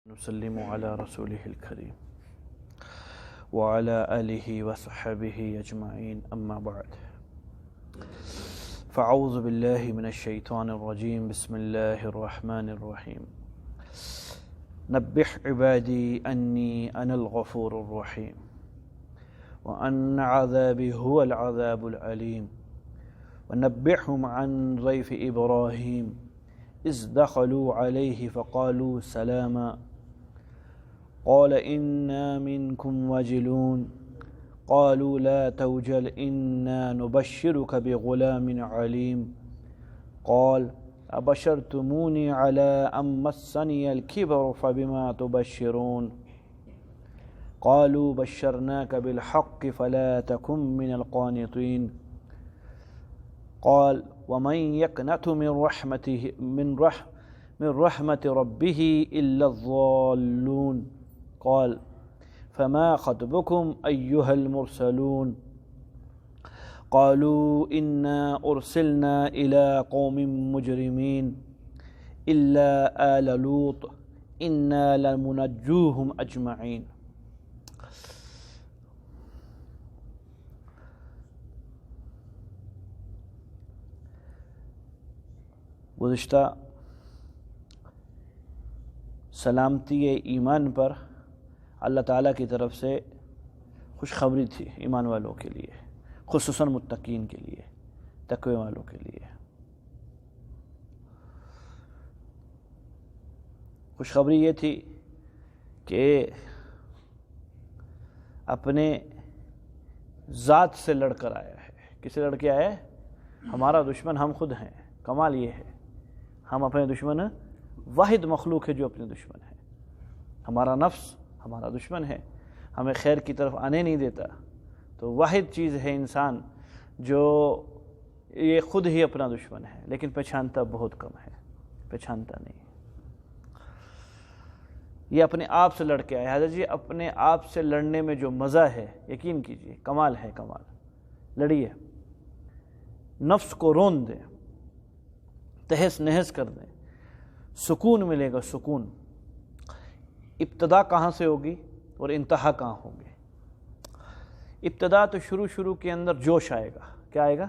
نسلم على رسوله الكريم وعلى آله وصحبه أجمعين أما بعد فأعوذ بالله من الشيطان الرجيم بسم الله الرحمن الرحيم نبح عبادي أني أنا الغفور الرحيم وأن عذابي هو العذاب الأليم ونبحهم عن ضيف إبراهيم إذ دخلوا عليه فقالوا سلاما قال إنا منكم وجلون قالوا لا توجل إنا نبشرك بغلام عليم قال أبشرتموني على أن مسني الكبر فبما تبشرون قالوا بشرناك بالحق فلا تكن من القانطين قال ومن يقنط من رحمة ربه إلا الضالون قال فما خطبكم أيها المرسلون قالوا إنا أرسلنا إلى قوم مجرمين إلا آل لوط إنا لمنجوهم أجمعين. گزشتہ سلامتی ایمان پر اللہ تعالیٰ کی طرف سے خوشخبری تھی ایمان والوں کے لیے، خصوصاً متقین کے لیے، تقوی والوں کے لیے. خوشخبری یہ تھی کہ اپنے ذات سے لڑ کر آیا ہے. کس سے لڑ کے آیا ہے؟ ہمارا دشمن ہم خود ہیں. کمال یہ ہے ہم اپنے دشمن واحد مخلوق ہے جو اپنے دشمن ہے. ہمارا نفس ہمارا دشمن ہے، ہمیں خیر کی طرف آنے نہیں دیتا. تو واحد چیز ہے انسان جو یہ خود ہی اپنا دشمن ہے، لیکن پہچانتا بہت کم ہے، پہچانتا نہیں. یہ اپنے آپ سے لڑ کے آیا. حضرت جی اپنے آپ سے لڑنے میں جو مزہ ہے یقین کیجئے کمال ہے. کمال لڑیے، نفس کو رون دیں، تہس نہس کر دیں، سکون ملے گا. سکون ابتدا کہاں سے ہوگی اور انتہا کہاں ہوگی؟ ابتدا تو شروع کے اندر جوش آئے گا. کیا آئے گا؟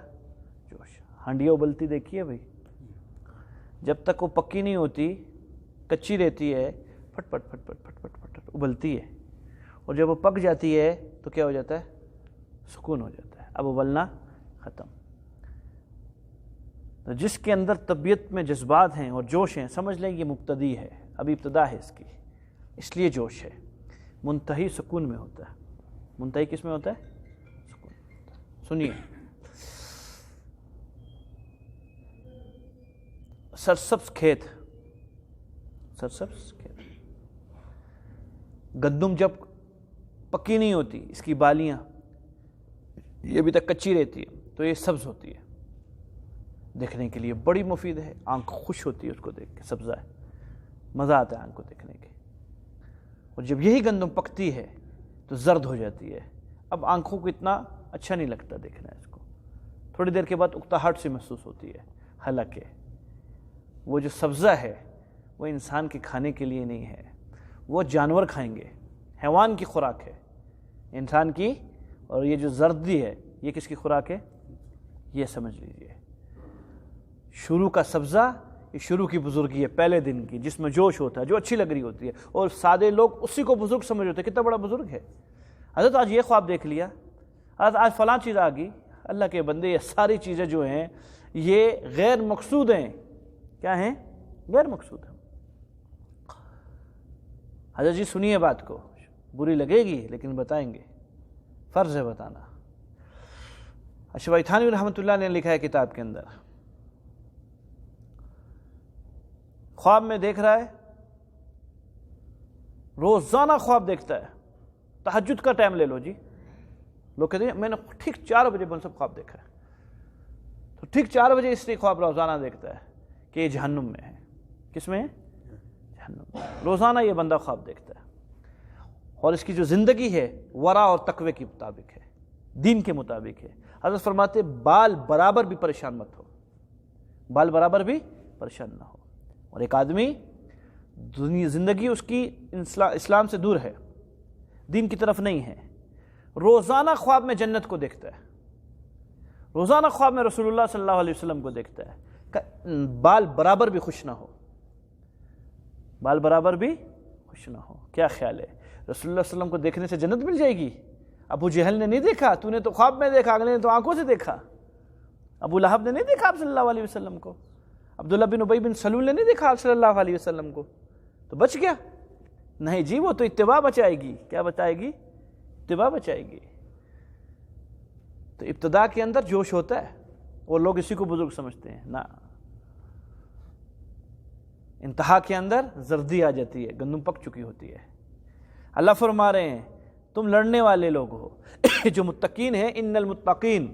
جوش. ہانڈیاں ابلتی دیکھی ہے بھائی، جب تک وہ پکی نہیں ہوتی کچی رہتی ہے، پھٹ پھٹ پھٹ پھٹ پھٹ پھٹ پھٹ ابلتی ہے، اور جب وہ پک جاتی ہے تو کیا ہو جاتا ہے؟ سکون ہو جاتا ہے. اب ابلنا ختم. تو جس کے اندر طبیعت میں جذبات ہیں اور جوش ہیں، سمجھ لیں یہ مبتدی ہے، ابھی ابتدا ہے اس کی، اس لیے جوش ہے. منتہی سکون میں ہوتا ہے. منتہی کس میں ہوتا ہے؟ سکون. سنیے، سرسبز کھیت، سرسبز کھیت، گندم جب پکی نہیں ہوتی، اس کی بالیاں یہ ابھی تک کچی رہتی ہے تو یہ سبز ہوتی ہے، دیکھنے کے لیے بڑی مفید ہے. آنکھ خوش ہوتی ہے اس کو دیکھ کے، سبزہ ہے، مزہ آتا ہے آنکھ کو دیکھنے کے. اور جب یہی گندم پکتی ہے تو زرد ہو جاتی ہے. اب آنکھوں کو اتنا اچھا نہیں لگتا دیکھنا اس کو، تھوڑی دیر کے بعد اکتاہٹ سی محسوس ہوتی ہے. حالانکہ وہ جو سبزہ ہے وہ انسان کے کھانے کے لیے نہیں ہے، وہ جانور کھائیں گے، حیوان کی خوراک ہے انسان کی. اور یہ جو زردی ہے یہ کس کی خوراک ہے؟ یہ سمجھ لیجئے. شروع کا سبزہ یہ شروع کی بزرگی ہے، پہلے دن کی، جس میں جوش ہوتا ہے، جو اچھی لگ رہی ہوتی ہے، اور سادے لوگ اسی کو بزرگ سمجھ ہوتے ہیں. کتنا بڑا بزرگ ہے. حضرت آج یہ خواب دیکھ لیا، حضرت آج فلاں چیز آ گئی. اللہ کے بندے یہ ساری چیزیں جو ہیں یہ غیر مقصود ہیں. کیا ہیں؟ غیر مقصود ہیں. حضرت جی سنیے بات کو، بری لگے گی لیکن بتائیں گے، فرض ہے بتانا. اشرف تھانوی رحمۃ اللہ نے لکھا ہے کتاب کے اندر، خواب میں دیکھ رہا ہے، روزانہ خواب دیکھتا ہے. تہجد کا ٹائم لے لو جی، لوگ کہتے ہیں میں نے ٹھیک 4 بجے منصب خواب دیکھا ہے. تو ٹھیک 4 بجے اس لیے خواب روزانہ دیکھتا ہے کہ یہ جہنم میں ہے. کس میں ہے؟ جہنم میں. روزانہ یہ بندہ خواب دیکھتا ہے، اور اس کی جو زندگی ہے ورع اور تقوی کے مطابق ہے، دین کے مطابق ہے. حضرت فرماتے بال برابر بھی پریشان مت ہو، بال برابر بھی پریشان نہ ہو. اور ایک آدمی زندگی اس کی اسلام سے دور ہے، دین کی طرف نہیں ہے، روزانہ خواب میں جنت کو دیکھتا ہے، روزانہ خواب میں رسول اللہ صلی اللہ علیہ وسلم کو دیکھتا ہے، بال برابر بھی خوش نہ ہو، بال برابر بھی خوش نہ ہو، کیا خیال ہے؟ رسول اللہ صلی اللہ علیہ وسلم کو دیکھنے سے جنت مل جائے گی؟ ابو جہل نے نہیں دیکھا، تو نے تو خواب میں دیکھا، اگلے نے تو آنکھوں سے دیکھا۔ ابو لہب نے نہیں دیکھا آپ صلی اللہ علیہ وسلم کو، عبداللہ بن ابی بن سلول نے نہیں دیکھا آپ صلی اللہ علیہ وسلم کو، تو بچ گیا؟ نہیں جی، وہ تو اتباع بچائے گی۔ کیا بچائے گی؟ اتباع بچائے گی۔ تو ابتدا کے اندر جوش ہوتا ہے، اور لوگ اسی کو بزرگ سمجھتے ہیں، نہ، انتہا کے اندر زردی آ جاتی ہے، گندم پک چکی ہوتی ہے۔ اللہ فرما رہے ہیں تم لڑنے والے لوگ ہو جو متقین ہیں، ان المتقین،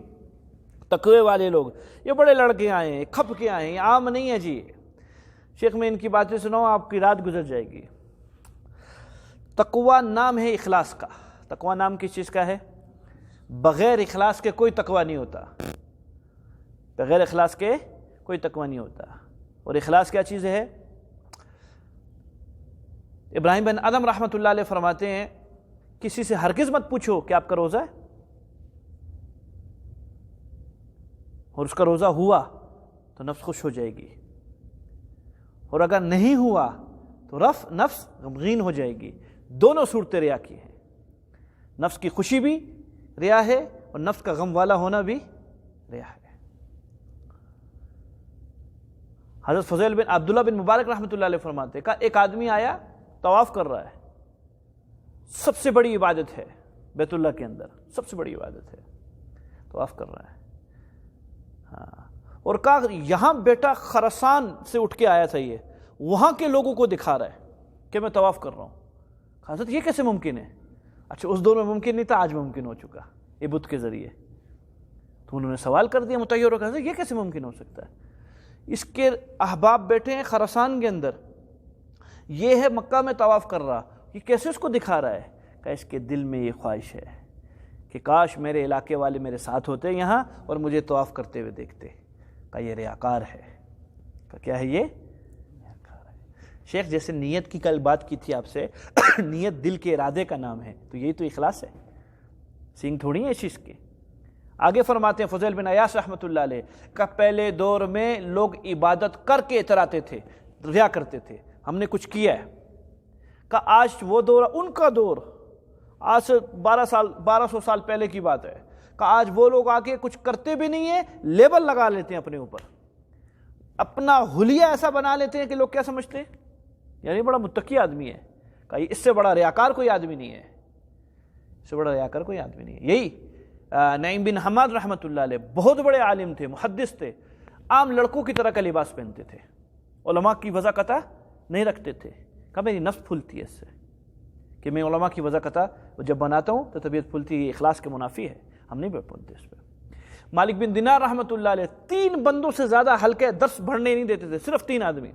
تقوی والے لوگ، یہ بڑے لڑکے آئے ہیں، کھپ کے آئے ہیں، یہ عام نہیں ہے جی۔ شیخ میں ان کی باتیں سناؤ آپ کی رات گزر جائے گی۔ تقوی نام ہے اخلاص کا۔ تقوی نام کس چیز کا ہے؟ بغیر اخلاص کے کوئی تقوی نہیں ہوتا، بغیر اخلاص کے کوئی تقوی نہیں ہوتا۔ اور اخلاص کیا چیز ہے؟ ابراہیم بن ادم رحمۃ اللہ علیہ فرماتے ہیں کسی سے ہرگز مت پوچھو کہ آپ کا روزہ ہے، اور اس کا روزہ ہوا تو نفس خوش ہو جائے گی، اور اگر نہیں ہوا تو نفس غمگین ہو جائے گی۔ دونوں صورتیں ریا کی ہیں، نفس کی خوشی بھی ریا ہے، اور نفس کا غم والا ہونا بھی ریا ہے۔ حضرت فضیل بن عبداللہ بن مبارک رحمۃ اللہ علیہ فرماتے کہ ایک آدمی آیا، طواف کر رہا ہے، سب سے بڑی عبادت ہے بیت اللہ کے اندر، سب سے بڑی عبادت ہے، طواف کر رہا ہے، ہاں، اور کہا یہاں بیٹا خراسان سے اٹھ کے آیا تھا، یہ وہاں کے لوگوں کو دکھا رہا ہے کہ میں طواف کر رہا ہوں۔ حضرت یہ کیسے ممکن ہے؟ اچھا اس دور میں ممکن نہیں تھا، آج ممکن ہو چکا یہ بت کے ذریعے۔ تو انہوں نے سوال کر دیا متحیر ہو کر، حضرت یہ کیسے ممکن ہو سکتا ہے؟ اس کے احباب بیٹھے ہیں خراسان کے اندر، یہ ہے مکہ میں طواف کر رہا، یہ کیسے اس کو دکھا رہا ہے؟ کہ اس کے دل میں یہ خواہش ہے کہ کاش میرے علاقے والے میرے ساتھ ہوتے یہاں اور مجھے طواف کرتے ہوئے دیکھتے۔ کہ یہ ریاکار ہے۔ کہ کیا ہے یہ؟ ریاکار ہے۔ شیخ جیسے نیت کی کل بات کی تھی آپ سے، نیت دل کے ارادے کا نام ہے، تو یہی تو اخلاص ہے، سینگ تھوڑی ہے اس چیز کے۔ آگے فرماتے ہیں فضیل بن عیاض رحمۃ اللہ علیہ کہ پہلے دور میں لوگ عبادت کر کے اتراتے تھے، ریا کرتے تھے، ہم نے کچھ کیا ہے۔ کہ آج وہ دور، ان کا دور آج سے 1200 سال پہلے کی بات ہے، کہ آج وہ لوگ آ کے کچھ کرتے بھی نہیں ہیں، لیبل لگا لیتے ہیں اپنے اوپر، اپنا حلیہ ایسا بنا لیتے ہیں کہ لوگ کیا سمجھتے ہیں یعنی بڑا متقی آدمی ہے، کہ اس سے بڑا ریاکار کوئی آدمی نہیں ہے، اس سے بڑا ریاکار کوئی آدمی نہیں ہے۔ یہی نعیم بن حماد رحمۃ اللہ علیہ بہت بڑے عالم تھے، محدث تھے، عام لڑکوں کی طرح کا لباس پہنتے تھے، علماء کی وضع قطع نہیں رکھتے تھے۔ کہ میری نفس پھولتی ہے اس سے کہ میں علماء کی وضع قطع جب بناتا ہوں تو طبیعت پھولتی ہے، یہ اخلاص کے منافی ہے، ہم نہیں پھولتے اس پہ۔ مالک بن دینار رحمۃ اللہ علیہ 3 بندوں سے زیادہ حلقے درس بڑھنے نہیں دیتے تھے، صرف 3 آدمی،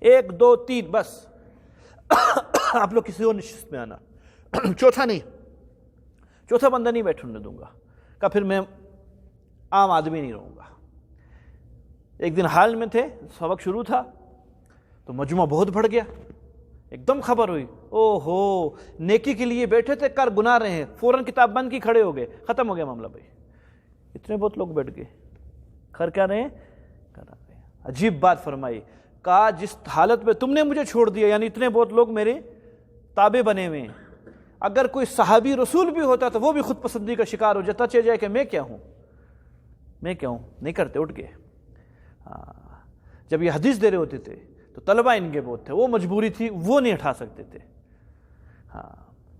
1 2 3 بس، آپ لوگ کسی اور نشست میں آنا، چوتھا نہیں، چوتھا بندہ نہیں بیٹھنے دوں گا، کہ پھر میں عام آدمی نہیں رہوں گا۔ ایک دن حال میں تھے، سبق شروع تھا تو مجمع بہت بڑھ گیا، ایک دم خبر ہوئی، او ہو نیکی کے لیے بیٹھے تھے، کر گناہ رہے ہیں، فوراً کتاب بند کی، کھڑے ہو گئے، ختم ہو گیا معاملہ بھائی، اتنے بہت لوگ بیٹھ گئے، کر کیا رہے ہیں؟ کر رہے ہیں۔ عجیب بات فرمائی، کہا جس حالت میں تم نے مجھے چھوڑ دیا، یعنی اتنے بہت لوگ میرے تابع بنے ہوئے ہیں، اگر کوئی صحابی رسول بھی ہوتا تو وہ بھی خود پسندی کا شکار ہو جاتا، چلے جائے کہ میں کیا ہوں، میں کیا ہوں، نہیں کرتے، اٹھ گئے۔ جب یہ حدیث دے رہے ہوتے تھے تو طلبہ ان کے بہت تھے، وہ مجبوری تھی، وہ نہیں اٹھا سکتے تھے،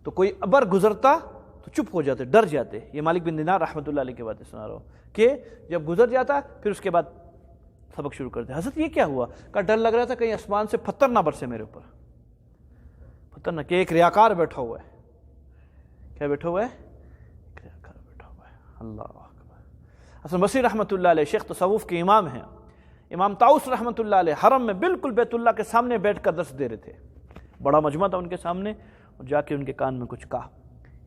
تو کوئی ابر گزرتا تو چپ ہو جاتے، ڈر جاتے۔ یہ مالک بن دینار رحمۃ اللہ علیہ کی باتیں سنا رہا ہوں کہ جب گزر جاتا پھر اس کے بعد سبق شروع کرتے، حضرت یہ کیا ہوا؟ کہ ڈر لگ رہا تھا کہیں آسمان سے پتھر نہ برسے میرے اوپر، پتھر نہ، کہ ایک ریاکار بیٹھا ہوا ہے، کیا بیٹھا ہوا ہے؟ ایک ریاکار بیٹھا ہوا ہے۔ اللہ اکبر۔ حسن بصری رحمۃ اللہ علیہ شیخ تصوف کے امام ہیں، امام طاؤس رحمۃ اللہ علیہ حرم میں بالکل بیت اللہ کے سامنے بیٹھ کر درس دے رہے تھے، بڑا مجمع تھا ان کے سامنے، اور جا کے ان کے کان میں کچھ کہا،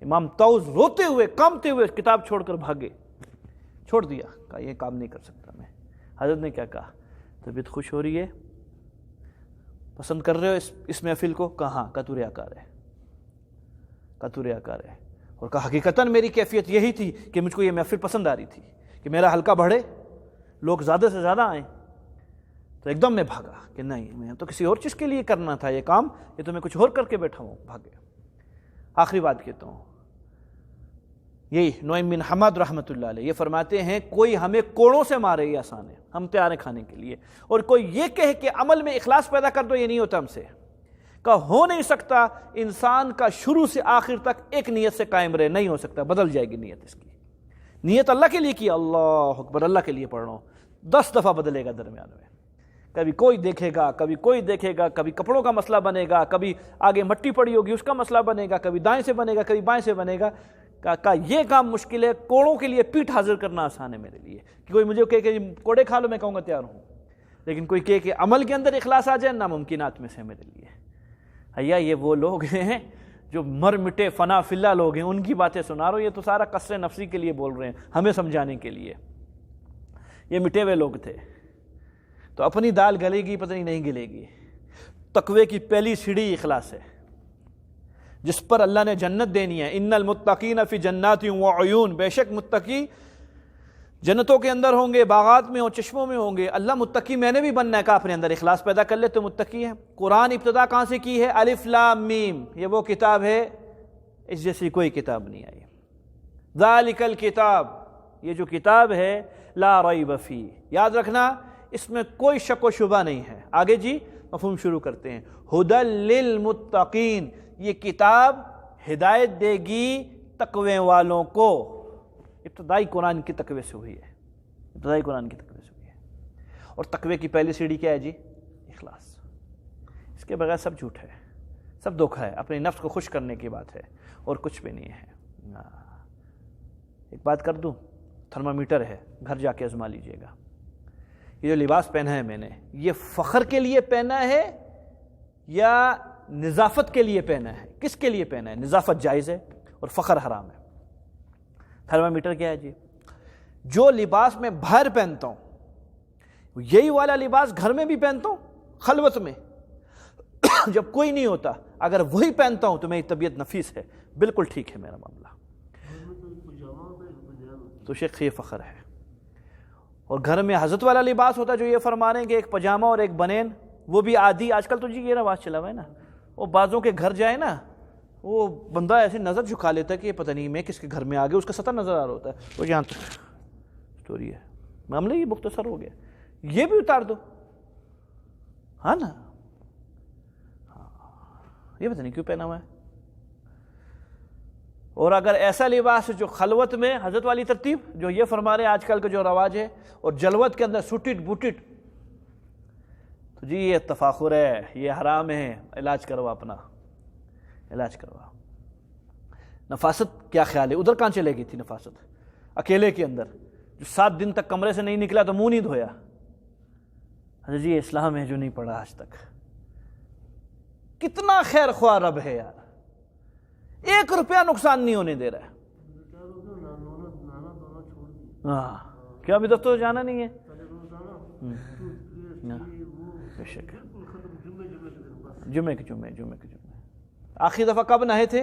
امام طاؤس روتے ہوئے کانپتے ہوئے کتاب چھوڑ کر بھاگے، چھوڑ دیا، کہا یہ کام نہیں کر سکتا میں۔ حضرت نے کیا کہا؟ طبیعت خوش ہو رہی ہے، پسند کر رہے ہو اس محفل کو؟ کہاں کا تو ریاکار ہے، کا تو ریاکار ہے۔ اور کہا حقیقتاً میری کیفیت یہی تھی کہ مجھ کو یہ محفل پسند آ رہی تھی کہ میرا حلقہ بڑھے، لوگ زیادہ سے زیادہ آئیں۔ تو ایک دم میں بھاگا کہ نہیں، میں تو کسی اور چیز کے لیے کرنا تھا یہ کام، یہ تو میں کچھ اور کر کے بیٹھا ہوں، بھاگ گیا۔ آخری بات کہتا ہوں، یہی نعیم بن حماد رحمۃ اللہ علیہ یہ فرماتے ہیں کوئی ہمیں کوڑوں سے مارے یہ آسان ہے، ہم تیار ہیں کھانے کے لیے، اور کوئی یہ کہے کہ عمل میں اخلاص پیدا کر دو، یہ نہیں ہوتا ہم سے، کہ ہو نہیں سکتا انسان کا شروع سے آخر تک ایک نیت سے قائم رہے، نہیں ہو سکتا، بدل جائے گی نیت اس کی۔ نیت اللہ کے لیے کی، اللہ اکبر، اللہ کے لیے پڑھ رہا ہوں، 10 دفعہ بدلے گا درمیان میں، کبھی کوئی دیکھے گا، کبھی کوئی دیکھے گا، کبھی کپڑوں کا مسئلہ بنے گا، کبھی آگے مٹی پڑی ہوگی اس کا مسئلہ بنے گا، کبھی دائیں سے بنے گا، کبھی بائیں سے بنے گا۔ کہا یہ کام مشکل ہے، کوڑوں کے لیے پیٹھ حاضر کرنا آسان ہے میرے لیے، کہ کوئی مجھے کہے کہ کوڑے کھا لو، میں کہوں گا تیار ہوں، لیکن کوئی کہے کہ عمل کے اندر اخلاص آ جائے، ناممکنات میں سے میرے لیے۔ حیا یہ وہ لوگ ہیں جو مر مٹے فنا فی اللہ لوگ ہیں، ان کی باتیں سنا رہا ہوں، یہ تو سارا کسر نفسی کے لیے بول رہے ہیں، ہمیں سمجھانے کے لیے۔ یہ مٹے ہوئے لوگ تھے، تو اپنی دال گلے گی پتہ نہیں گلے گی۔ تقوی کی پہلی سیڑھی اخلاص ہے، جس پر اللہ نے جنت دینی ہے۔ ان المتقین فی جنات وعیون، بے شک متقی جنتوں کے اندر ہوں گے، باغات میں ہوں، چشموں میں ہوں گے۔ اللہ متقی میں نے بھی بننا ہے، کہا اپنے اندر اخلاص پیدا کر لے تو متقی ہے۔ قرآن ابتدا کہاں سے کی ہے؟ الف لام میم، یہ وہ کتاب ہے اس جیسی کوئی کتاب نہیں آئی۔ ذالک الکتاب، یہ جو کتاب ہے، لا ریب فیہ، یاد رکھنا اس میں کوئی شک و شبہ نہیں ہے۔ آگے جی مفہوم شروع کرتے ہیں۔ ھدی للمتقین، یہ کتاب ہدایت دے گی تقوی والوں کو۔ ابتدائی قرآن کی تقوی سے ہوئی ہے، ابتدائی قرآن کی تقوی سے ہوئی ہے۔ اور تقوی کی پہلی سیڑھی کیا ہے جی؟ اخلاص۔ اس کے بغیر سب جھوٹ ہے، سب دھوکہ ہے، اپنے نفس کو خوش کرنے کی بات ہے اور کچھ بھی نہیں ہے۔ ایک بات کر دوں، تھرمامیٹر ہے، گھر جا کے آزما لیجئے گا۔ یہ جو لباس پہنا ہے میں نے، یہ فخر کے لیے پہنا ہے یا نظافت کے لیے پہنا ہے؟ کس کے لیے پہنا ہے؟ نظافت جائز ہے اور فخر حرام ہے۔ تھرمامیٹر کیا ہے جی؟ جو لباس میں باہر پہنتا ہوں، یہی والا لباس گھر میں بھی پہنتا ہوں، خلوت میں جب کوئی نہیں ہوتا، اگر وہی پہنتا ہوں تو میری طبیعت نفیس ہے، بالکل ٹھیک ہے میرا معاملہ، تو شیخ یہ فخر ہے۔ اور گھر میں حضرت والا لباس ہوتا جو یہ فرما رہے ہیں کہ ایک پجامہ اور ایک بنین، وہ بھی آدھی، آج کل تو جی یہ رواج چلا ہوا ہے نا، وہ بعضوں کے گھر جائے نا، وہ بندہ ایسے نظر جھکا لیتا ہے کہ یہ پتہ نہیں میں کس کے گھر میں آ گیا، اس کا سطح نظر آ رہا ہوتا ہے، وہ یہاں تک سٹوری ہے، معاملہ یہ مختصر ہو گیا، یہ بھی اتار دو، ہاں نا، یہ پتہ نہیں کیوں پہنا ہوا ہے۔ اور اگر ایسا لباس جو خلوت میں حضرت والی ترتیب جو یہ فرما رہے ہیں آج کل کا جو رواج ہے، اور جلوت کے اندر سوٹٹ بوٹٹ، تو جی یہ تفاخر ہے، یہ حرام ہے، علاج کروا اپنا، علاج کروا۔ نفاست کیا خیال ہے؟ ادھر کہاں چلے گئی تھی نفاست؟ اکیلے کے اندر جو 7 دن تک کمرے سے نہیں نکلا تو منہ نہیں دھویا، حضرت جی اسلام ہے جو نہیں پڑھا آج تک۔ کتنا خیر خواہ رب ہے یار، 1 روپیہ نقصان نہیں ہونے دے رہا ہے۔ ہاں کیا ابھی دفتر جانا نہیں ہے؟ بے شک، جمعے کے جمعے آخری دفعہ کب نہائے تھے؟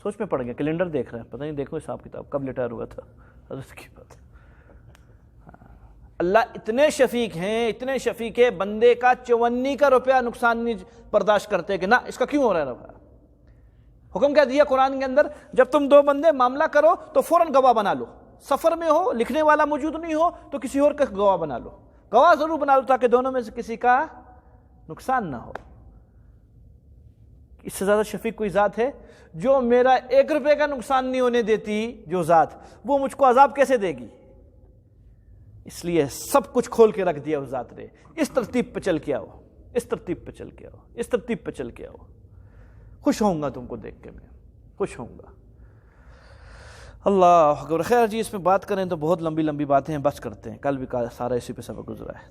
سوچ میں پڑ گیا، کیلنڈر دیکھ رہے ہیں، پتہ نہیں دیکھو حساب کتاب کب ریٹائر ہوا تھا حضرت کی بات۔ اللہ اتنے شفیق ہیں، اتنے شفیق ہے، بندے کا 54 کا روپیہ نقصان نہیں برداشت کرتے کہ نہ اس کا کیوں ہو رہا ہے رہا۔ حکم کیا دیا قرآن کے اندر؟ جب تم 2 بندے معاملہ کرو تو فوراً گواہ بنا لو، سفر میں ہو، لکھنے والا موجود نہیں ہو تو کسی اور کا گواہ بنا لو، گواہ ضرور بنا لو تاکہ دونوں میں سے کسی کا نقصان نہ ہو۔ اس سے زیادہ شفیق کوئی ذات ہے؟ جو میرا 1 روپے کا نقصان نہیں ہونے دیتی جو ذات، وہ مجھ کو عذاب کیسے دے گی؟ اس لیے سب کچھ کھول کے رکھ دیا اس ذات نے۔ اس ترتیب پہ چل کے آؤ، اس ترتیب پہ چل کے آؤ، اس ترتیب پہ چل کے آؤ، خوش ہوں گا تم کو دیکھ کے، میں خوش ہوں گا۔ اللہ اکبر۔ خیر جی اس میں بات کریں تو بہت لمبی لمبی باتیں ہیں، بس کرتے ہیں، کل بھی سارا اسی پہ سبق گزرا ہے،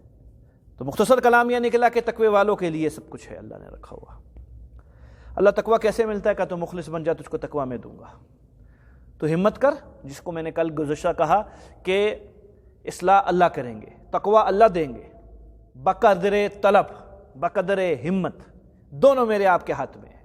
تو مختصر کلام یہ نکلا کہ تقوی والوں کے لیے سب کچھ ہے اللہ نے رکھا ہوا۔ اللہ تقوی کیسے ملتا ہے؟ کہ تو مخلص بن جا، تجھ کو تقوی میں دوں گا، تو ہمت کر، جس کو میں نے کل گزشتہ کہا کہ اصلاح اللہ کریں گے، تقوی اللہ دیں گے، بقدر طلب، بقدر ہمت، دونوں میرے آپ کے ہاتھ میں ہے۔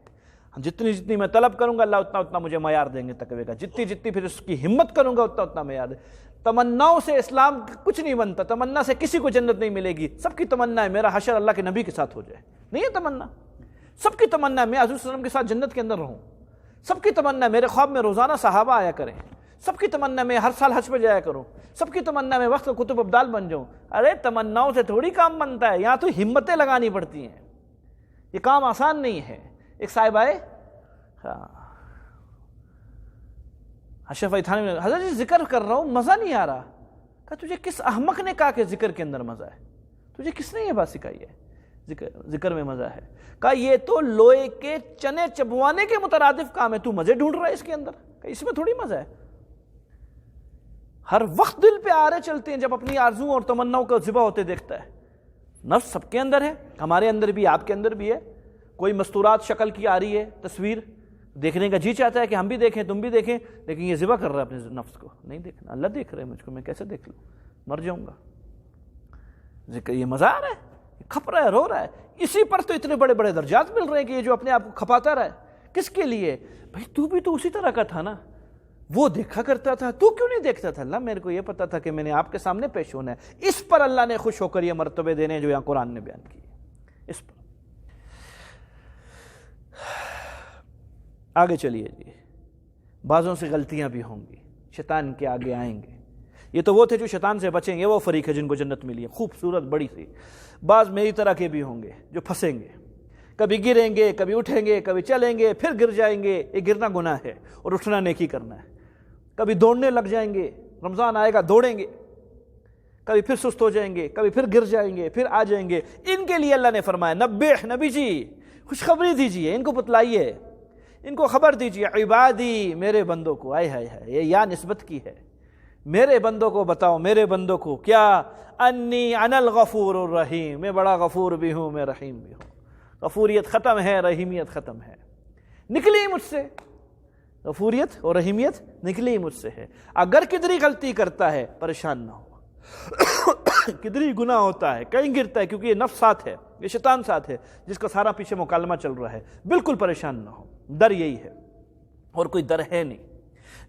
جتنی جتنی میں طلب کروں گا اللہ اتنا اتنا مجھے معیار دیں گے تقوی کا، جتنی جتنی پھر اس کی ہمت کروں گا اتنا اتنا معیار دیں۔ تمناؤں سے اسلام کچھ نہیں بنتا، تمنا سے کسی کو جنت نہیں ملے گی۔ سب کی تمنا ہے میرا حشر اللہ کے نبی کے ساتھ ہو جائے، نہیں ہے تمنا؟ سب کی تمنا ہے میں حضور صلی اللہ علیہ وسلم کے ساتھ جنت کے اندر رہوں، سب کی تمنا ہے میرے خواب میں روزانہ صحابہ آیا کریں، سب کی تمنا میں ہر سال حج پہ جایا کروں، سب کی تمنا میں وقت کا کتب ابدال بن جاؤں۔ ارے تمناؤں سے تھوڑی کام بنتا ہے، یہاں تو ہمتیں لگانی پڑتی ہیں، یہ کام آسان نہیں ہے۔ ایک صاحب آئے، اشرف علی تھانوی نے، حضرت جی ذکر کر رہا ہوں مزہ نہیں آ رہا۔ کہا تجھے کس احمق نے کہا کہ ذکر کے اندر مزہ ہے؟ تجھے کس نے یہ بات سکھائی ہے ذکر میں مزہ ہے؟ کہا یہ تو لوہے کے چنے چبوانے کے مترادف کام ہے، تو مزے ڈھونڈ رہا ہے اس کے اندر؟ کہ اس میں تھوڑی مزہ ہے۔ ہر وقت دل پہ آرے چلتے ہیں جب اپنی آرزوں اور تمناؤں کو ذبح ہوتے دیکھتا ہے۔ نفس سب کے اندر ہے، ہمارے اندر بھی، آپ کے اندر بھی ہے۔ کوئی مستورات شکل کی آ رہی ہے تصویر، دیکھنے کا جی چاہتا ہے کہ ہم بھی دیکھیں تم بھی دیکھیں، لیکن یہ ذبح کر رہا ہے اپنے نفس کو، نہیں دیکھنا، اللہ دیکھ رہے ہیں مجھ کو، میں کیسے دیکھ لوں، مر جاؤں گا۔ ذکر یہ مزہ آ رہا ہے، کھپ رہا ہے، رو رہا ہے، اسی پر تو اتنے بڑے بڑے درجات مل رہے ہیں کہ یہ جو اپنے آپ کو کھپاتا رہا ہے، کس کے لیے؟ بھائی تو بھی تو اسی طرح کا تھا نا، وہ دیکھا کرتا تھا، تو کیوں نہیں دیکھتا تھا؟ اللہ میرے کو یہ پتا تھا کہ میں نے آپ کے سامنے پیش ہونا ہے۔ اس پر اللہ نے خوش ہو کر یہ مرتبے دینے جو یہاں قرآن نے بیان کیے، اس پر۔ آگے چلیے جی، بعضوں سے غلطیاں بھی ہوں گی، شیطان کے آگے آئیں گے۔ یہ تو وہ تھے جو شیطان سے بچیں گے، وہ فریق ہے جن کو جنت ملی ہے، خوبصورت بڑی سی۔ بعض میری طرح کے بھی ہوں گے جو پھنسیں گے، کبھی گریں گے، کبھی اٹھیں گے، کبھی چلیں گے، پھر گر جائیں گے۔ یہ گرنا گناہ ہے اور اٹھنا نیکی کرنا ہے۔ کبھی دوڑنے لگ جائیں گے، رمضان آئے گا دوڑیں گے، کبھی پھر سست ہو جائیں گے، کبھی پھر گر جائیں گے، پھر آ جائیں گے۔ ان کے لیے اللہ نے فرمایا نبیہ، نبی جی خوشخبری دیجئے، ان کو بتلائیے، ان کو خبر دیجئے، عبادی، میرے بندوں کو، آئے ہائے ہائے، یہ یا نسبت کی ہے، میرے بندوں کو بتاؤ، میرے بندوں کو کیا، انی انا الغفور الرحیم، میں بڑا غفور بھی ہوں، میں رحیم بھی ہوں۔ غفوریت ختم ہے، رحیمیت ختم ہے، نکلی مجھ سے، غفوریت اور رحیمیت نکلی مجھ سے ہے۔ اگر کدری غلطی کرتا ہے پریشان نہ ہو، کدری گناہ ہوتا ہے، کہیں گرتا ہے، کیونکہ یہ نفس ساتھ ہے، یہ شیطان ساتھ ہے جس کا سارا پیچھے مکالمہ چل رہا ہے، بالکل پریشان نہ ہو۔ ڈر یہی ہے، اور کوئی ڈر ہے نہیں۔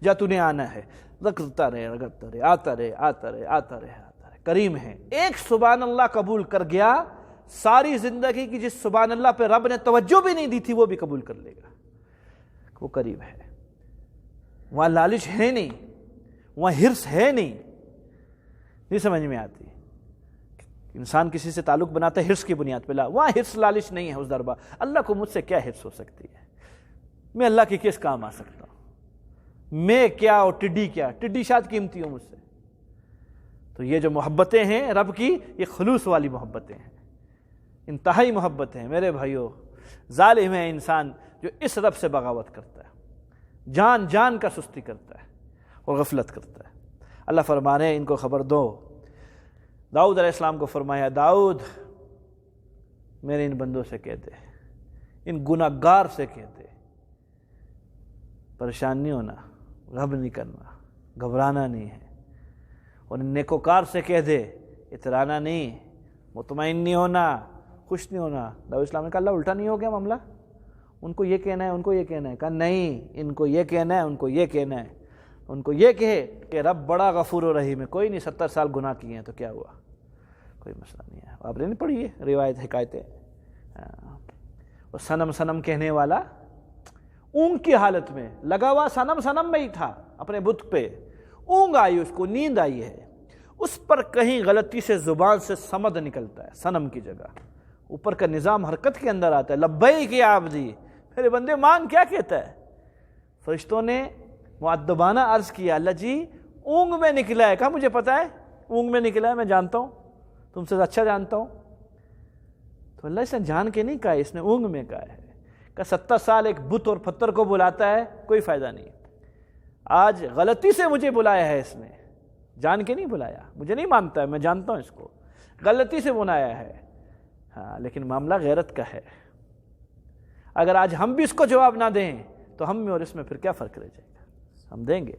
جا تو نے آنا ہے، رگڑتا رہے، رگڑتا رہے، آتا رہے، آتا رہے، آتا رہے، آتا رہے۔ کریم ہے، ایک سبحان اللہ قبول کر گیا، ساری زندگی کی جس سبحان اللہ پہ رب نے توجہ بھی نہیں دی تھی وہ بھی قبول کر لے گا۔ وہ قریب ہے، وہاں لالچ ہے نہیں، وہاں حرص ہے نہیں سمجھ میں آتی۔ انسان کسی سے تعلق بناتا ہے حرص کی بنیاد پہ، وہاں حرص لالچ نہیں ہے اس دربار۔ اللہ کو مجھ سے کیا حرص ہو سکتی ہے؟ میں اللہ کے کس کام آ سکتا ہوں؟ میں کیا اور ٹڈی کیا؟ ٹڈی شاید قیمتی ہو مجھ سے۔ تو یہ جو محبتیں ہیں رب کی، یہ خلوص والی محبتیں ہیں، انتہائی محبتیں ہیں میرے بھائیو۔ ظالم ہے انسان جو اس رب سے بغاوت کرتا ہے، جان جان کا سستی کرتا ہے اور غفلت کرتا ہے۔ اللہ فرمانے ہیں ان کو خبر دو۔ داؤد علیہ السلام کو فرمایا، داؤد میرے ان بندوں سے کہہ دے، ان گناہگار سے کہہ دے، پریشان نہیں ہونا، غم نہیں کرنا، گھبرانا نہیں ہے، اور ان نیکوکار سے کہہ دے، اترانا نہیں، مطمئن نہیں ہونا، خوش نہیں ہونا۔ داؤد اسلام نے کہا اللہ الٹا نہیں ہو گیا معاملہ؟ ان کو یہ کہنا ہے، ان کو یہ کہنا ہے؟ کہا نہیں، ان کو یہ کہنا ہے، ان کو یہ کہنا ہے، ان کو یہ کہے کہ رب بڑا غفور و رحیم ہے۔ کوئی نہیں، 70 سال گناہ کیے ہیں تو کیا ہوا، کوئی مسئلہ نہیں ہے۔ آپ نے نہیں پڑھی ہے روایت، حکایتیں؟ اور صنم صنم کہنے والا اونگ کی حالت میں لگا ہوا صنم صنم میں ہی تھا، اپنے بت پہ اونگ آئی، اس کو نیند آئی ہے، اس پر کہیں غلطی سے زبان سے صمد نکلتا ہے، صنم کی جگہ اوپر کا نظام حرکت کے اندر آتا ہے، لبیک یا عبدی، پھر بندے مانگ کیا کہتا ہے؟ فرشتوں نے مؤدبانہ عرض کیا، اللہ جی اونگ میں نکلا ہے۔ کہا مجھے پتا ہے اونگ میں نکلا ہے، میں جانتا ہوں، تم سے اچھا جانتا ہوں۔ تو اللہ اس نے جان کے نہیں کہا، اس نے اونگ میں کہا ہے۔ کہ 70 سال ایک بت اور پتھر کو بلاتا ہے، کوئی فائدہ نہیں۔ آج غلطی سے مجھے بلایا ہے اس نے، جان کے نہیں بلایا، مجھے نہیں مانتا ہے، میں جانتا ہوں اس کو، غلطی سے بنایا ہے۔ ہاں لیکن معاملہ غیرت کا ہے۔ اگر آج ہم بھی اس کو جواب نہ دیں تو ہم میں اور اس میں پھر کیا فرق رہ جائے گا؟ ہم دیں گے،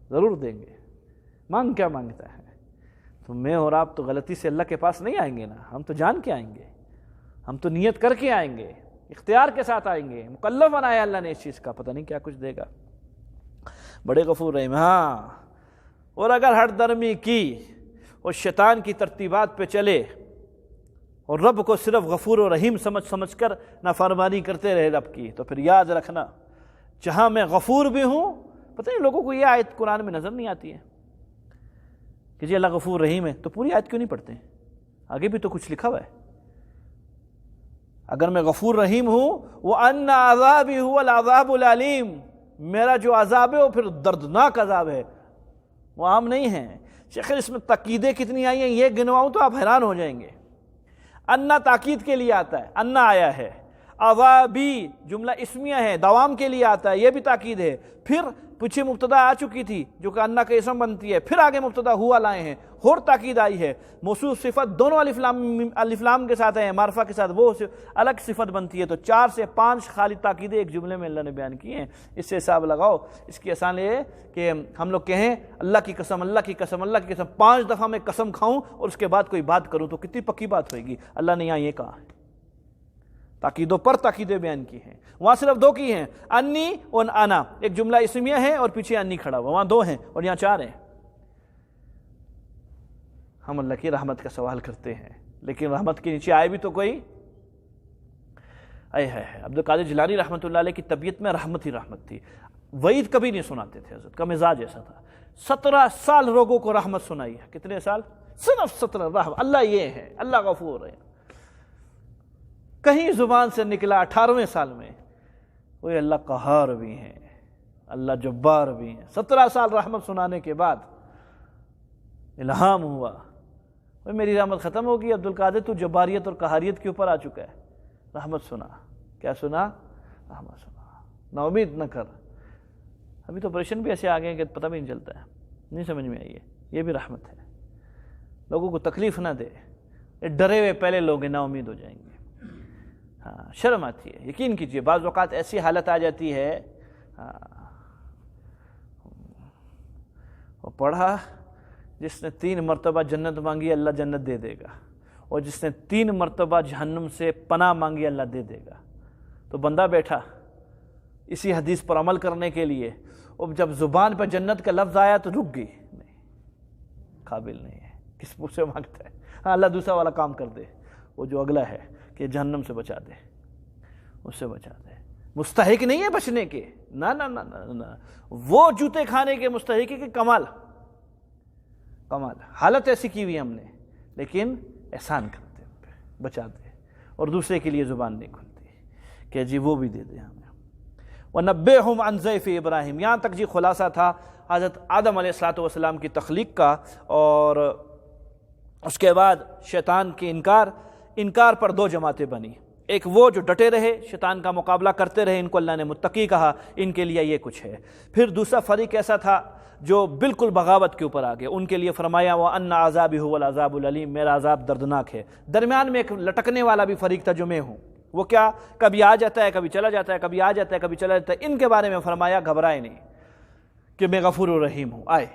ضرور دیں گے۔ مانگ کیا مانگتا ہے؟ تو میں اور آپ تو غلطی سے اللہ کے پاس نہیں آئیں گے نا، ہم تو جان کے آئیں گے۔ ہم تو نیت کر کے آئیں گے، اختیار کے ساتھ آئیں گے، مکلف بنایا اللہ نے اس چیز کا، پتہ نہیں کیا کچھ دے گا۔ بڑے غفور رحیم۔ ہاں، اور اگر ہٹ درمی کی اور شیطان کی ترتیبات پہ چلے اور رب کو صرف غفور و رحیم سمجھ کر نافرمانی کرتے رہے رب کی، تو پھر یاد رکھنا جہاں میں غفور بھی ہوں، پتہ نہیں لوگوں کو یہ آیت قرآن میں نظر نہیں آتی ہے کہ جی اللہ غفور رحیم ہے، تو پوری آیت کیوں نہیں پڑھتے ہیں؟ آگے بھی تو کچھ لکھا ہوا ہے۔ اگر میں غفور رحیم ہوں، وَأَنَّ عَذَابِي هُوَ الْعَذَابُ الْعَلِيمُ، میرا جو عذاب ہے وہ پھر دردناک عذاب ہے، وہ عام نہیں ہے۔ شیخ اس میں تاکیدیں کتنی آئی ہیں یہ گنواؤں تو آپ حیران ہو جائیں گے۔ انا تاکید کے لیے آتا ہے، انا آیا ہے، عذابی جملہ اسمیہ ہے، دوام کے لیے آتا ہے، یہ بھی تاکید ہے۔ پھر پیچھے مبتدا آ چکی تھی جو کہ انا کا اسم بنتی ہے، پھر آگے مبتدا ہوا لائے ہیں، اور تاکید آئی ہے۔ موصوف صفت دونوں الف لام کے ساتھ ہیں، معرفہ کے ساتھ، وہ الگ صفت بنتی ہے۔ تو 4 سے 5 خالی تاکیدیں ایک جملے میں اللہ نے بیان کی ہیں۔ اس سے حساب لگاؤ۔ اس کی آسان یہ ہے کہ ہم لوگ کہیں اللہ کی قسم، اللہ کی قسم، اللہ کی قسم، 5 دفعہ میں قسم کھاؤں اور اس کے بعد کوئی بات کروں تو کتنی پکی بات ہوئے گی۔ اللہ نے یہاں یہ کہا ہے، تاکیدوں پر تاکیدیں بیان کی ہیں۔ وہاں صرف 2 کی ہیں، انی اور انا، ایک جملہ اسمیہ ہے اور پیچھے انی کھڑا ہوا، وہاں 2 ہیں اور یہاں 4 ہیں۔ ہم اللہ کی رحمت کا سوال کرتے ہیں، لیکن رحمت کے نیچے آئے بھی تو کوئی ہے۔ عبد القادر جیلانی رحمۃ اللہ علیہ کی طبیعت میں رحمت ہی رحمت تھی، وعید کبھی نہیں سناتے تھے، حضرت کا مزاج ایسا تھا۔ 17 سال لوگوں کو رحمت سنائی ہے۔ کتنے سال؟ صرف 17۔ رحمت، اللہ یہ ہے، اللہ غفور ہے۔ کہیں زبان سے نکلا 18ویں سال میں وہ اللہ قہار بھی ہیں، اللہ جبار بھی ہیں۔ 17 سال رحمت سنانے کے بعد الہام ہوا، میری رحمت ختم ہوگی، عبد القادر تو جباریت اور قہاریت کے اوپر آ چکا ہے، رحمت سنا۔ کیا سنا؟ رحمت سنا۔ نا امید نہ کر۔ ابھی تو آپریشن بھی ایسے آ گئے ہیں کہ پتہ بھی نہیں چلتا ہے، نہیں سمجھ میں آئی ہے، یہ بھی رحمت ہے۔ لوگوں کو تکلیف نہ دے، ڈرے ہوئے پہلے لوگ نا امید ہو جائیں گے۔ ہاں، شرم آتی ہے، یقین کیجئے بعض اوقات ایسی حالت آ جاتی ہے۔ وہ پڑھا جس نے 3 مرتبہ جنت مانگی اللہ جنت دے دے گا، اور جس نے 3 مرتبہ جہنم سے پناہ مانگی اللہ دے دے گا۔ تو بندہ بیٹھا اسی حدیث پر عمل کرنے کے لیے، اور جب زبان پہ جنت کا لفظ آیا تو رک گئی، نہیں، قابل نہیں ہے، کس منہ سے مانگتا ہے۔ ہاں، اللہ دوسرا والا کام کر دے، وہ جو اگلا ہے کہ جہنم سے بچا دے، اس سے بچا دے۔ مستحق نہیں ہے بچنے کے، نہ نہ نہ نہ، وہ جوتے کھانے کے مستحق ہے کہ کمال حالت ایسی کی ہوئی ہم نے، لیکن احسان کرتے ہیں، بچاتے ہیں، اور دوسرے کے لیے زبان نہیں کھلتی کہ جی وہ بھی دے دے ہمیں۔ وَنَبِّئْهُمْ عَنْ ضَيْفِ ابراہیم، یہاں تک جی خلاصہ تھا حضرت آدم علیہ السلام کی تخلیق کا، اور اس کے بعد شیطان کے انکار پر 2 جماعتیں بنی۔ ایک وہ جو ڈٹے رہے، شیطان کا مقابلہ کرتے رہے، ان کو اللہ نے متقی کہا، ان کے لیے یہ کچھ ہے۔ پھر دوسرا فریق ایسا تھا جو بالکل بغاوت کے اوپر آگے، ان کے لیے فرمایا وَأَنَّ عَذَابِي هُوَ الْعَذَابُ الْعَلِيمُ، میرا عذاب دردناک ہے۔ درمیان میں ایک لٹکنے والا بھی فریق تھا جو میں ہوں، وہ کیا؟ کبھی آ جاتا ہے، کبھی چلا جاتا ہے، کبھی آ جاتا ہے، کبھی چلا جاتا ہے۔ ان کے بارے میں فرمایا گھبرائے نہیں کہ میں غفور الرحیم ہوں، آئے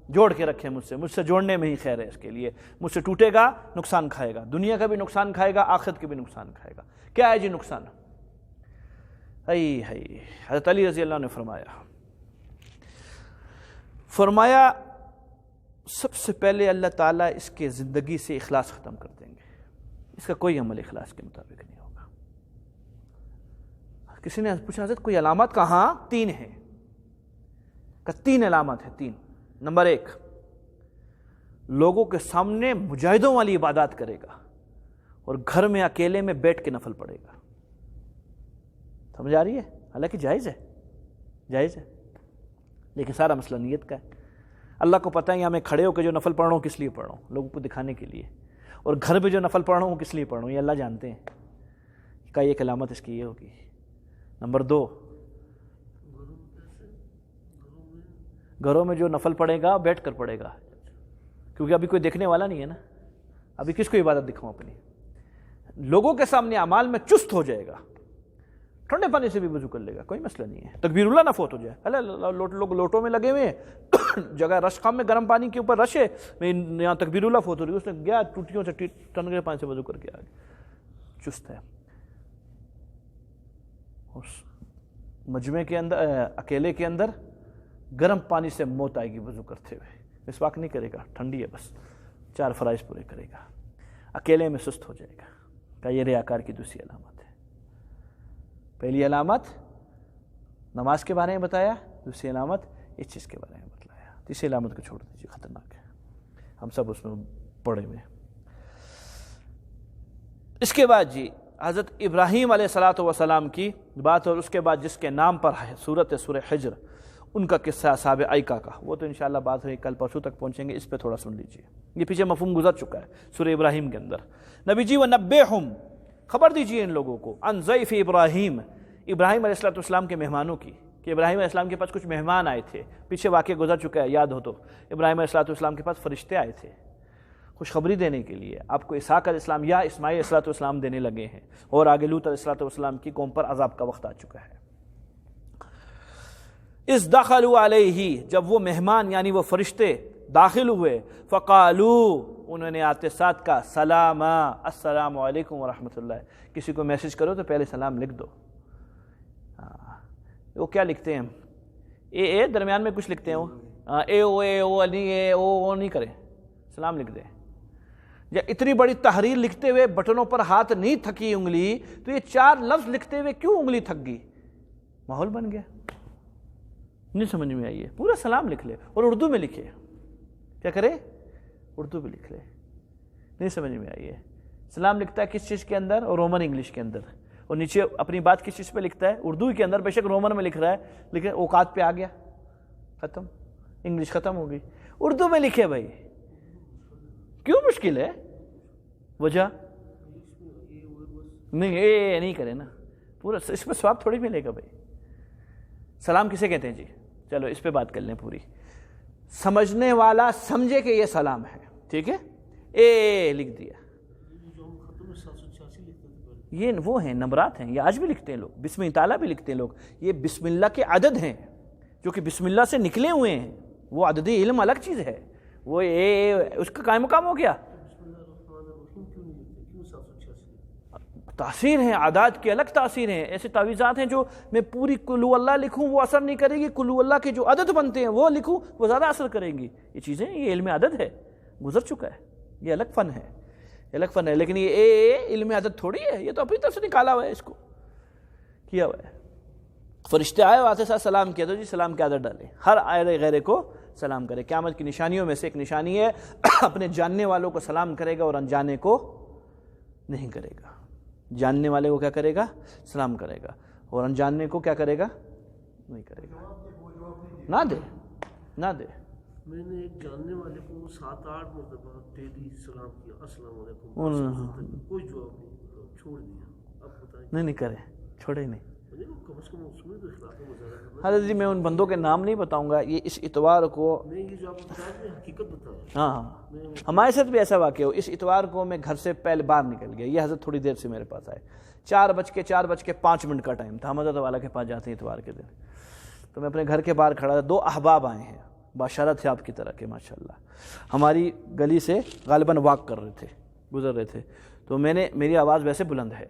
جوڑ کے رکھیں مجھ سے جوڑنے میں ہی خیر ہے۔ اس کے لیے مجھ سے ٹوٹے گا نقصان کھائے گا، دنیا کا بھی نقصان کھائے گا، آخرت کے بھی نقصان کھائے گا۔ کیا ہے جی نقصان؟ حضرت علی رضی اللہ عنہ نے فرمایا سب سے پہلے اللہ تعالیٰ اس کے زندگی سے اخلاص ختم کر دیں گے، اس کا کوئی عمل اخلاص کے مطابق نہیں ہوگا۔ کسی نے پوچھا حضرت کوئی علامات؟ کہاں؟ 3 ہیں، 3 علامات ہیں، 3۔ نمبر 1، لوگوں کے سامنے مجاہدوں والی عبادات کرے گا اور گھر میں اکیلے میں بیٹھ کے نفل پڑھے گا۔ سمجھ آ رہی ہے؟ حالانکہ جائز ہے، لیکن سارا مسئلہ نیت کا ہے۔ اللہ کو پتہ ہے یہاں میں کھڑے ہو کے جو نفل پڑھ رہا ہوں کس لیے پڑھ رہا ہوں، لوگوں کو دکھانے کے لیے، اور گھر پہ جو نفل پڑھ رہا ہوں کس لیے پڑھ رہا ہوں، یہ اللہ جانتے ہیں۔ کا ایک علامت اس کی یہ ہوگی۔ نمبر 2، گھروں میں جو نفل پڑھے گا بیٹھ کر پڑھے گا، کیونکہ ابھی کوئی دیکھنے والا نہیں ہے نا، ابھی کس کو عبادت دکھاؤں اپنی؟ لوگوں کے سامنے اعمال میں چست ہو جائے گا، ٹھنڈے پانی سے بھی وضو کر لے گا، کوئی مسئلہ نہیں ہے۔ تکبیر اللہ نہ فوت ہو جائے، لوگ لوٹوں میں لگے ہوئے ہیں، جگہ رش خام میں گرم پانی کے اوپر رش ہے، میں یہاں تکبیر اللہ فوت ہو رہی ہے، اس نے گیا ٹوٹیوں سے ٹنگے پانی سے وضو کر کے آ گیا، چست ہے. اس مجمع کے اندر اکیلے کے اندر گرم پانی سے موت آئے گی وضو کرتے ہوئے. مسواک نہیں کرے گا، ٹھنڈی ہے بس 4 فرائض پورے کرے گا. اکیلے میں سست ہو جائے گا. کہ یہ ریاکار کی دوسری علامت ہے. پہلی علامت نماز کے بارے میں بتایا، دوسری علامت اس چیز کے بارے میں بتلایا، تیسری علامت کو چھوڑ دیجیے، خطرناک ہے، ہم سب اس میں پڑے ہوئے. اس کے بعد جی حضرت ابراہیم علیہ الصلوۃ والسلام کی بات، اور اس کے بعد جس کے نام پر ہے سورہ حجر، ان کا قصہ اصحاب ایکا کا، وہ تو انشاءاللہ بات ہوئی، کل پرسوں تک پہنچیں گے. اس پہ تھوڑا سن لیجئے، یہ پیچھے مفہوم گزر چکا ہے سورہ ابراہیم کے اندر. نبی جی وَنَبِّئْهُمْ، خبر دیجئے ان لوگوں کو، عن ضیف ابراہیم، ابراہیم علیہ السلام کے مہمانوں کی، کہ ابراہیم علیہ السلام کے پاس کچھ مہمان آئے تھے. پیچھے واقعہ گزر چکا ہے، یاد ہو تو ابراہیم علیہ السلام کے پاس فرشتے آئے تھے خوشخبری دینے کے لیے، آپ کو اسحاق علیہ السلام یا اسماعیل علیہ السلام دینے لگے ہیں، اور آگے لوط علیہ السلام کی قوم پر عذاب کا وقت آ چکا ہے. اس دخلوا علیہ، جب وہ مہمان یعنی وہ فرشتے داخل ہوئے، فقالوا، انہوں نے آتے ساتھ کہا، سلاما، السلام علیکم ورحمۃ اللہ. کسی کو میسج کرو تو پہلے سلام لکھ دو. وہ کیا لکھتے ہیں، اے درمیان میں کچھ لکھتے ہیں، وہ اے او نہیں کریں، سلام لکھ دیں. یا اتنی بڑی تحریر لکھتے ہوئے بٹنوں پر ہاتھ نہیں تھکی انگلی، تو یہ 4 لفظ لکھتے ہوئے کیوں انگلی تھک گئی؟ ماحول بن گیا، نہیں سمجھ میں آئی ہے. پورا سلام لکھ لے، اور اردو میں لکھے. کیا کرے؟ اردو میں لکھ لے. نہیں سمجھ میں آئی ہے. سلام لکھتا ہے کس چیز کے اندر؟ اور رومن انگلش کے اندر. اور نیچے اپنی بات کس چیز پہ لکھتا ہے؟ اردو کے اندر. بے شک رومن میں لکھ رہا ہے، لیکن اوقات پہ آ گیا، ختم، انگلش ختم ہو گئی. اردو میں لکھے بھائی، کیوں مشکل ہے؟ وجہ نہیں، اے نہیں کرے نا پورا، اس میں ثواب تھوڑی ملے گا بھائی. سلام کسے کہتے ہیں جی؟ چلو اس پہ بات کر لیں پوری. سمجھنے والا سمجھے کہ یہ سلام ہے، ٹھیک ہے؟ اے لکھ دیا. یہ وہ ہیں نمبرات ہیں، یہ آج بھی لکھتے ہیں لوگ، بسم اللہ تعالیٰ بھی لکھتے ہیں لوگ. یہ بسم اللہ کے عدد ہیں جو کہ بسم اللہ سے نکلے ہوئے ہیں. وہ عددی علم الگ چیز ہے، وہ اس کا قائم مقام ہو گیا. تاثیر ہیں، عادات کی الگ تاثیر ہیں. ایسے تعویذات ہیں جو میں پوری کلو اللہ لکھوں وہ اثر نہیں کرے گی، کلو اللہ کے جو عدد بنتے ہیں وہ لکھوں وہ زیادہ اثر کریں گی. یہ چیزیں، یہ علم عدد ہے، گزر چکا ہے، یہ الگ فن ہے، یہ الگ فن ہے. لیکن یہ علم عدد تھوڑی ہے، یہ تو اپنی طرف سے نکالا ہوا ہے، اس کو کیا ہوا ہے. فرشتے آئے آتے ساتھ سلام کیا، تو جی سلام کی عادت ڈالے، ہر آئے غیرے کو سلام کرے. قیامت کی نشانیوں میں سے ایک نشانی ہے اپنے جاننے والوں کو سلام کرے گا اور انجانے کو نہیں کرے گا. جاننے والے کو کیا کرے گا؟ سلام کرے گا، اور انجاننے کو کیا کرے گا؟ نہیں کرے گا. نہ دے، نہ دے. میں نے ایک جاننے والے کو 7-8 مرتبہ ڈیلی سلام کیا، السلام علیکم، کوئی جواب نہیں، چھوڑ دیا. اب بتائیں. نہیں کرے، چھوڑے نہیں. کم از کم اس میں تو اخلاق مظاہرہ کرنا. حضرت جی میں ان بندوں کے نام نہیں بتاؤں گا. یہ اس اتوار کو، میں یہ جو آپ کو بتا رہے ہیں حقیقت بتایا. ہاں ہمارے ساتھ بھی ایسا واقعہ ہو. اس اتوار کو میں گھر سے پہلے باہر نکل گیا. یہ حضرت تھوڑی دیر سے میرے پاس آئے. 4:05 کا ٹائم تھا. ہم حضرت والا کے پاس جاتے ہیں اتوار کے دن. تو میں اپنے گھر کے باہر کھڑا تھا. 2 احباب آئے ہیں، باشارت ہے آپ کی طرح کے ماشاءاللہ. ہماری گلی سے غالباً واک کر رہے تھے، گزر رہے تھے. تو میری آواز ویسے بلند ہے،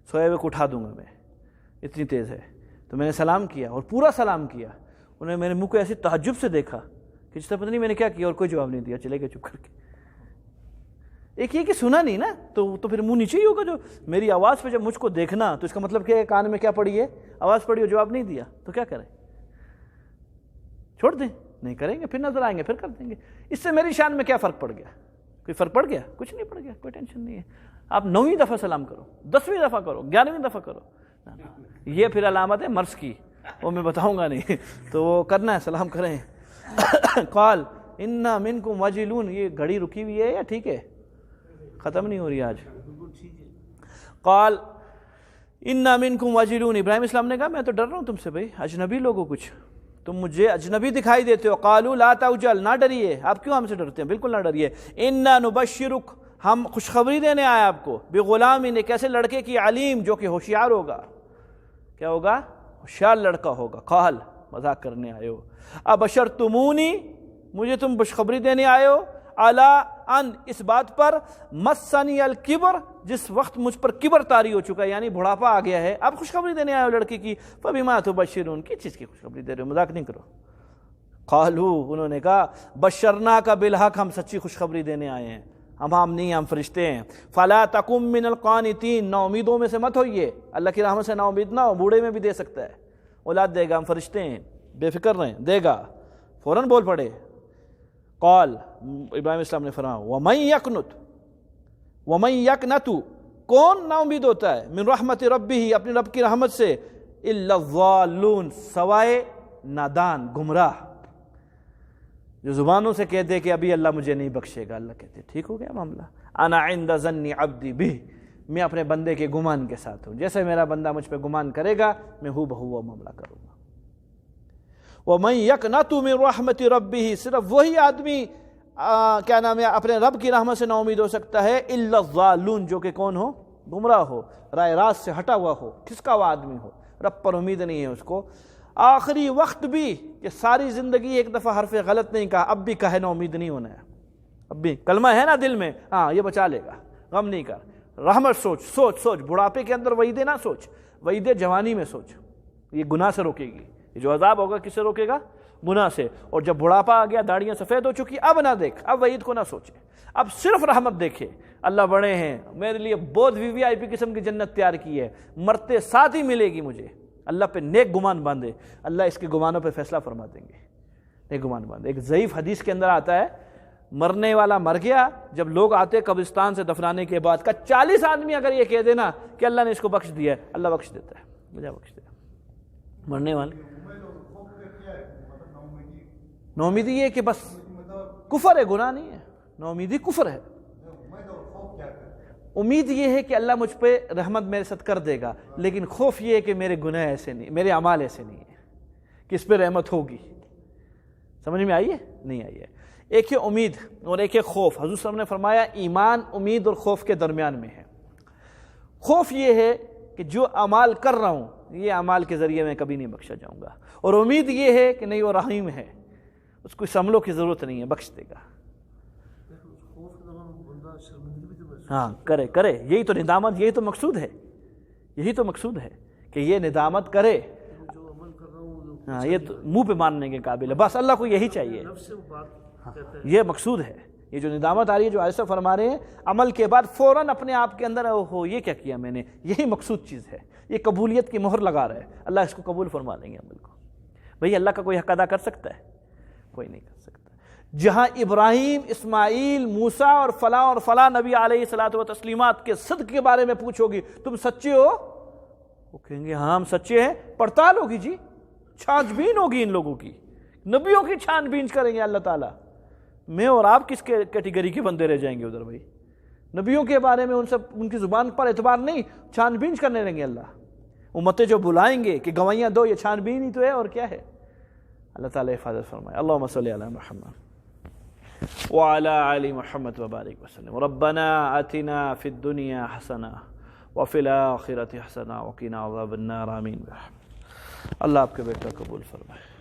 سوئے ہوئے کو اٹھا دوں گا میں، اتنی تیز ہے. تو میں نے سلام کیا اور پورا سلام کیا. انہوں نے میرے منہ کو ایسی تعجب سے دیکھا کہ جس طرح پتہ نہیں میں نے کیا کیا، اور کوئی جواب نہیں دیا، چلے گئے چپ کر کے. ایک یہ کہ سنا نہیں نا، تو پھر منہ نیچے ہی ہوگا. جو میری آواز پہ جب مجھ کو دیکھنا تو اس کا مطلب کیا ہے؟ کان میں کیا پڑی ہے؟ آواز پڑی اور جواب نہیں دیا. تو کیا کریں؟ چھوڑ دیں؟ نہیں کریں گے، پھر نظر آئیں گے، پھر کر دیں گے. اس سے میری شان میں کیا فرق پڑ گیا؟ کوئی فرق پڑ گیا؟ کچھ نہیں پڑ گیا، کوئی ٹینشن نہیں ہے. آپ 9ویں دفعہ سلام کرو، 10ویں دفعہ کرو، 11ویں دفعہ کرو. یہ پھر علامت ہے مرض کی، وہ میں بتاؤں گا نہیں. تو وہ کرنا ہے، سلام کریں. قال انا منکم وجلون. یہ گھڑی رکی ہوئی ہے یا ٹھیک ہے؟ ختم نہیں ہو رہی آج. قال انا منکم وجلون. ابراہیم اسلام نے کہا میں تو ڈر رہا ہوں تم سے بھائی، اجنبی لوگوں، کچھ تم مجھے اجنبی دکھائی دیتے ہو. قالوا لا توجل. نہ ڈریے. آپ کیوں ہم سے ڈرتے ہیں؟ بالکل نہ ڈریے. انا نبشرک. ہم خوشخبری دینے آئے آپ کو، بغلام، ایک ایسے لڑکے کی، علیم، جو کہ ہوشیار ہوگا. کیا ہوگا؟ ہوشیار لڑکا ہوگا. قال، مذاق کرنے آئے ہو. ابشرتمونی. مجھے تم خوشخبری دینے آئے ہو. علی ان اس بات پر مسنی الکبر جس وقت مجھ پر کبر طاری ہو چکا ہے، یعنی بڑھاپا آ گیا ہے، اب خوشخبری دینے آئے ہو لڑکی کی، فبما تبشرون کس چیز کی خوشخبری دے رہے ہو، مذاق نہیں کرو۔ قالو انہوں نے کہا بشرناک بالحق ہم سچی خوشخبری دینے آئے ہیں، ہم نہیں، ہم فرشتے ہیں۔ فلا تکم من القانتین نا امیدوں میں سے مت ہوئیے، اللہ کی رحمت سے نا امید نہ ہو، بوڑھے میں بھی دے سکتا ہے، اولاد دے گا، ہم فرشتے ہیں، بے فکر رہیں، دے گا۔ فوراً بول پڑے۔ قال ابراہیم السلام نے فرمایا ومن یقنت ومن یقنت کون نا امید ہوتا ہے من رحمت ربہ اپنے رب کی رحمت سے الا الضالون سوائے نادان گمراہ، جو زبانوں سے کہہ دے کہ ابھی اللہ مجھے نہیں بخشے گا، اللہ کہتے ٹھیک ہو گیا معاملہ، انا عند ظن عبدی بہ میں اپنے بندے کے گمان کے ساتھ ہوں، جیسے میرا بندہ مجھ پہ گمان کرے گا میں ہو بہو وہ معاملہ کروں گا۔ وَمَن يَقْنَطُ مِن رَحْمَةِ رَبِّهِ صرف وہی آدمی کیا نام ہے اپنے رب کی رحمت سے نا امید ہو سکتا ہے، الا الضالون جو کہ کون ہو، گمراہ ہو، رائے راست سے ہٹا ہوا ہو، کھسکا ہوا آدمی ہو، رب پر امید نہیں ہے اس کو۔ آخری وقت بھی کہ ساری زندگی ایک دفعہ حرف غلط نہیں کہا، اب بھی کہے نا امید نہیں ہونا ہے، اب بھی کلمہ ہے نا دل میں، ہاں یہ بچا لے گا، غم نہیں کر، رحمت سوچ سوچ سوچ، بڑھاپے کے اندر وعیدے نہ سوچ، وعیدے جوانی میں سوچ، یہ گناہ سے روکے گی، یہ جو عذاب ہوگا کس سے روکے گا، گناہ سے۔ اور جب بڑھاپا آ گیا، داڑیاں سفید ہو چکی، اب نہ دیکھ، اب وعید کو نہ سوچے، اب صرف رحمت دیکھے، اللہ بڑے ہیں، میرے لیے بہت وی آئی پی قسم کی جنت تیار کی ہے، مرتے ساتھ ہی ملے گی مجھے، اللہ پہ نیک گمان باندھے، اللہ اس کے گمانوں پہ فیصلہ فرما دیں گے، نیک گمان باندھے۔ ایک ضعیف حدیث کے اندر آتا ہے مرنے والا مر گیا، جب لوگ آتے قبرستان سے دفنانے کے بعد کا 40 آدمی اگر یہ کہہ دینا کہ اللہ نے اس کو بخش دیا ہے، اللہ بخش دیتا ہے، مجھے بخش دیا مرنے والے۔ نومیدی یہ کہ بس کفر ہے، گناہ نہیں ہے، نومیدی کفر ہے۔ امید یہ ہے کہ اللہ مجھ پہ رحمت میرے ساتھ کر دے گا، لیکن خوف یہ ہے کہ میرے گناہ ایسے نہیں، میرے اعمال ایسے نہیں ہیں کہ اس پہ رحمت ہوگی۔ سمجھ میں آئی ہے؟ نہیں آئی ہے۔ ایک ہے امید اور ایک ہے خوف۔ حضور صلی اللہ علیہ وسلم نے فرمایا ایمان امید اور خوف کے درمیان میں ہے۔ خوف یہ ہے کہ جو اعمال کر رہا ہوں یہ اعمال کے ذریعے میں کبھی نہیں بخشا جاؤں گا، اور امید یہ ہے کہ نہیں وہ رحیم ہے، اس کو اس عملوں کی ضرورت نہیں ہے، بخش دے گا۔ ہاں کرے کرے، یہی تو ندامت، یہی تو مقصود ہے، یہی تو مقصود ہے کہ یہ ندامت کرے، ہاں یہ تو منہ پہ ماننے کے قابل ہے، بس اللہ کو یہی چاہیے، یہ مقصود ہے۔ یہ جو ندامت آ رہی ہے، جو ایسا فرما رہے ہیں عمل کے بعد فوراً اپنے آپ کے اندر ہو یہ کیا کیا میں نے، یہی مقصود چیز ہے، یہ قبولیت کی مہر لگا رہا ہے، اللہ اس کو قبول فرما لیں گے عمل کو۔ بھئی اللہ کا کوئی حق ادا کر سکتا ہے؟ کوئی نہیں کر سکتا۔ جہاں ابراہیم، اسماعیل، موسیٰ اور فلاں نبی علیہ الصلوۃ والتسلیمات کے صدق کے بارے میں پوچھو گی تم سچے ہو، وہ کہیں گے ہاں ہم سچے ہیں، پڑتال ہوگی جی، چھانچ بین ہوگی ان لوگوں کی، نبیوں کی چھان بین کریں گے اللہ تعالیٰ۔ میں اور آپ کس کیٹیگری کے بندے رہ جائیں گے ادھر بھائی؟ نبیوں کے بارے میں ان کی زبان پر اعتبار نہیں، چھان بین کرنے لیں گے اللہ۔ امتیں جو بلائیں گے کہ گواہیاں دو، یہ چھان بین ہی تو ہے اور کیا ہے۔ اللہ تعالیٰ حفاظت فرمائے۔ اللہم صلی علی محمد وعلی آل محمد وبارک وسلم۔ ربنا آتنا فی الدنیا حسنہ وفی الآخرۃ حسنہ وقنا عذاب النار، آمین۔ اللہ آپ کے بیٹا قبول فرمائے۔